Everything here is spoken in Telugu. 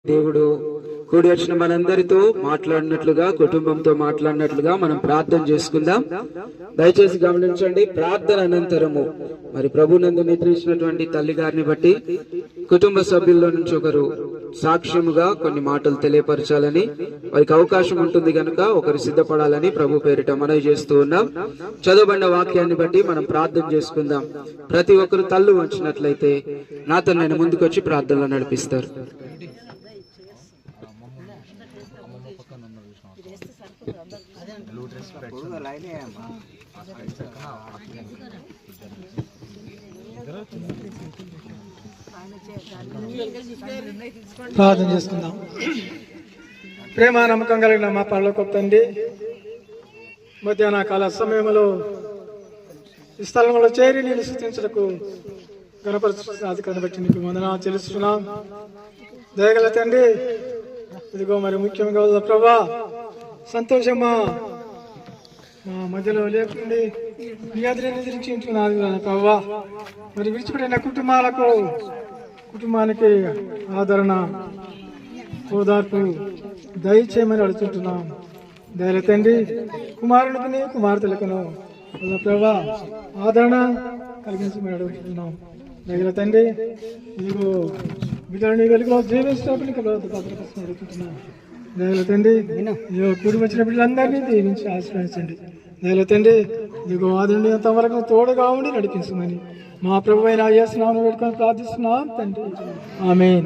దేవుడు కూడి వచ్చిన మనందరితో మాట్లాడినట్లుగా, కుటుంబంతో మాట్లాడినట్లుగా మనం ప్రార్థన చేసుకుందాం. దయచేసి గమనించండి, ప్రార్థన అనంతరము మరి ప్రభునందు నిద్రించినటువంటి తల్లి గారిని బట్టి కుటుంబ సభ్యుల్లో నుంచి ఒకరు సాక్ష్యముగా కొన్ని మాటలు తెలియపరచాలని, వారికి అవకాశం ఉంటుంది కనుక ఒకరు సిద్ధపడాలని ప్రభు పేరిట మనవి చేస్తూ ఉన్నాం. చదవబడిన వాక్యాన్ని బట్టి మనం ప్రార్థన చేసుకుందాం. ప్రతి ఒక్కరు తల్లు వంచినట్లయితే నాతో నేను ముందుకొచ్చి ప్రార్థనలో నడిపిస్తారు. ప్రార్థన చేసుకుందాం. ప్రేమ నమ్మకం కలిగిన మా పరలోకపు తండ్రి, మధ్యాహ్న కాల సమయంలో ఈ స్థలంలో చేరి నేను స్తుతించడానికి గణపరచుకుని బట్టి నీకు వందనాలు చెల్లిస్తున్నాం. దయగల తండ్రి, ఇదిగో మరి ముఖ్యంగా ప్రభా సంతోషమా మా మధ్యలో లేకుండా మీ అదిని నిద్రించుకున్నాను ప్రభా. మరి విడిచిపెట్టిన కుటుంబానికి ఆదరణ, ఓదార్పు దయచేయమని అడుగుతుంటున్నాం. దయల తండ్రి, కుమారునికి కుమార్తెలకును ప్రభా ఆదరణ కలిగించమని అడుగుతున్నాం. దయల తండ్రి, ఇదిగో బిడ్డలని వెలుగులో జీవించినప్పటికీ అడుగుతున్నాం. దయల తండ్రి, కూడి వచ్చిన బిడ్డలందరినీ దీవించి ఆశీర్వదించండి. దయల తండ్రి, ఇదిగో ఆదరణ అంతవరకు తోడుగా ఉండి నడిపించమని మా ప్రభు అయిన యేసు నామమున వేడుకొని ప్రార్థిస్తున్నాం తండ్రి. ఆమేన్.